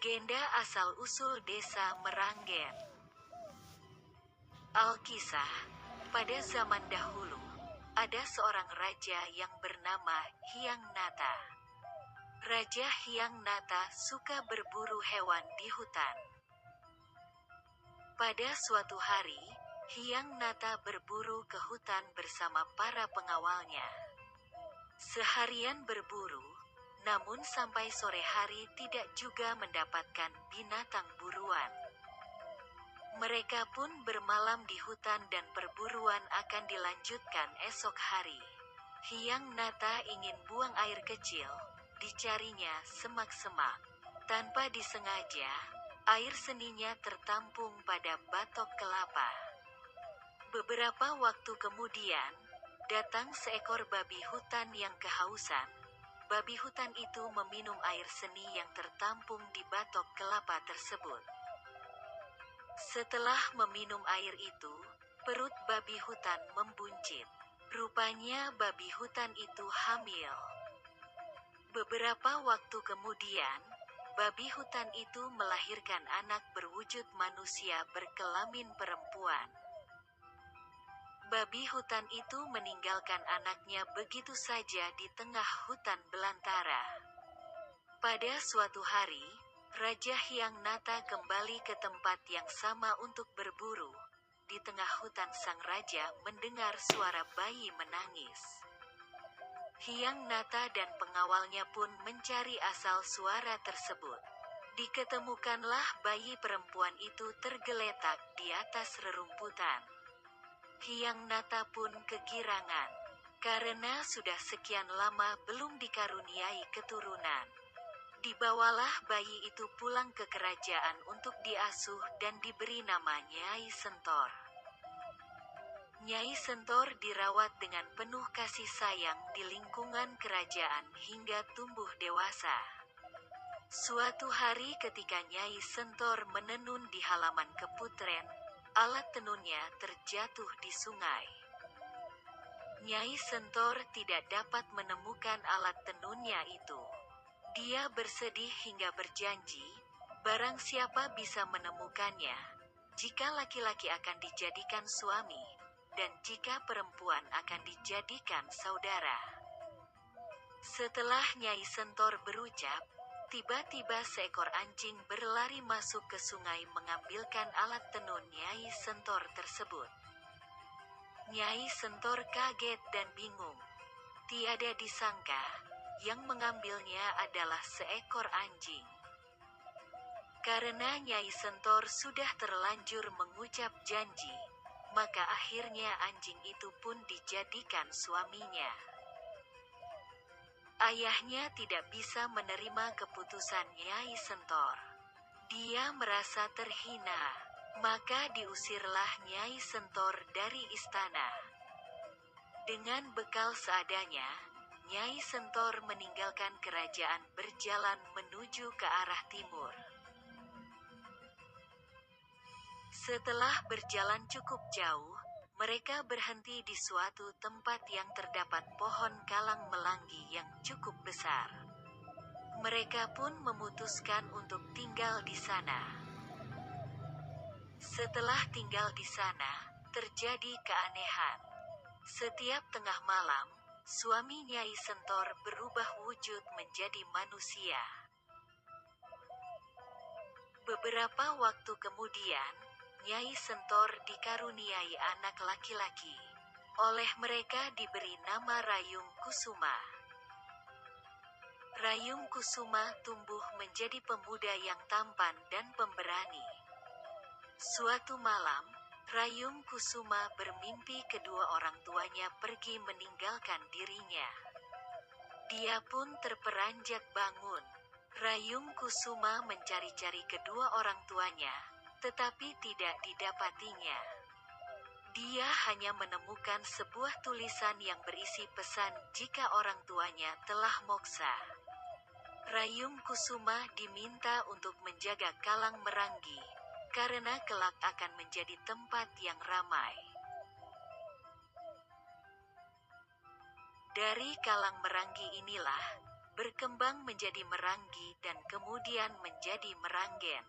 Legenda asal-usul Desa Meranggen. Alkisah, pada zaman dahulu, ada seorang raja yang bernama Hyang Nata. Raja Hyang Nata suka berburu hewan di hutan. Pada suatu hari, Hyang Nata berburu ke hutan bersama para pengawalnya. Seharian berburu, namun sampai sore hari tidak juga mendapatkan binatang buruan. Mereka pun bermalam di hutan dan perburuan akan dilanjutkan esok hari. Hyang Nata ingin buang air kecil, dicarinya semak-semak. Tanpa disengaja, air seninya tertampung pada batok kelapa. Beberapa waktu kemudian, datang seekor babi hutan yang kehausan. Babi hutan itu meminum air seni yang tertampung di batok kelapa tersebut. Setelah meminum air itu, perut babi hutan membuncit. Rupanya babi hutan itu hamil. Beberapa waktu kemudian, babi hutan itu melahirkan anak berwujud manusia berkelamin perempuan. Babi hutan itu meninggalkan anaknya begitu saja di tengah hutan belantara. Pada suatu hari, Raja Hyang Nata kembali ke tempat yang sama untuk berburu. Di tengah hutan sang raja mendengar suara bayi menangis. Hyang Nata dan pengawalnya pun mencari asal suara tersebut. Diketemukanlah bayi perempuan itu tergeletak di atas rerumputan. Hyang Nata pun kegirangan, karena sudah sekian lama belum dikaruniai keturunan. Dibawalah bayi itu pulang ke kerajaan untuk diasuh dan diberi nama Nyai Sentor. Nyai Sentor dirawat dengan penuh kasih sayang di lingkungan kerajaan hingga tumbuh dewasa. Suatu hari ketika Nyai Sentor menenun di halaman keputren, alat tenunnya terjatuh di sungai. Nyai Sentor tidak dapat menemukan alat tenunnya itu. Dia bersedih hingga berjanji, barang siapa bisa menemukannya, jika laki-laki akan dijadikan suami, dan jika perempuan akan dijadikan saudara. Setelah Nyai Sentor berucap, tiba-tiba seekor anjing berlari masuk ke sungai mengambilkan alat tenun Nyai Sentor tersebut. Nyai Sentor kaget dan bingung. Tiada disangka, yang mengambilnya adalah seekor anjing. Karena Nyai Sentor sudah terlanjur mengucap janji, maka akhirnya anjing itu pun dijadikan suaminya. Ayahnya tidak bisa menerima keputusan Nyai Sentor. Dia merasa terhina, maka diusirlah Nyai Sentor dari istana. Dengan bekal seadanya, Nyai Sentor meninggalkan kerajaan berjalan menuju ke arah timur. Setelah berjalan cukup jauh, mereka berhenti di suatu tempat yang terdapat pohon kalang melanggi yang cukup besar. Mereka pun memutuskan untuk tinggal di sana. Setelah tinggal di sana, terjadi keanehan. Setiap tengah malam, suami Nyai Sentor berubah wujud menjadi manusia. Beberapa waktu kemudian, Nyai Sentor dikaruniai anak laki-laki. Oleh mereka diberi nama Rayung Kusuma. Rayung Kusuma tumbuh menjadi pemuda yang tampan dan pemberani. Suatu malam, Rayung Kusuma bermimpi kedua orang tuanya pergi meninggalkan dirinya. Dia pun terperanjat bangun. Rayung Kusuma mencari-cari kedua orang tuanya, tetapi tidak didapatinya. Dia hanya menemukan sebuah tulisan yang berisi pesan jika orang tuanya telah moksa. Rayung Kusuma diminta untuk menjaga Kalang Meranggi, karena kelak akan menjadi tempat yang ramai. Dari Kalang Meranggi inilah, berkembang menjadi Meranggi dan kemudian menjadi Meranggen.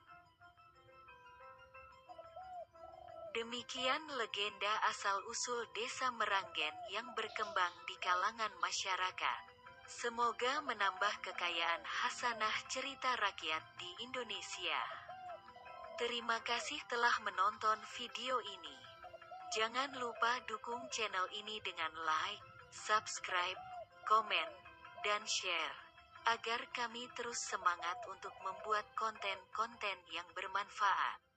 Demikian legenda asal-usul Desa Meranggen yang berkembang di kalangan masyarakat. Semoga menambah kekayaan hasanah cerita rakyat di Indonesia. Terima kasih telah menonton video ini. Jangan lupa dukung channel ini dengan like, subscribe, komen, dan share, agar kami terus semangat untuk membuat konten-konten yang bermanfaat.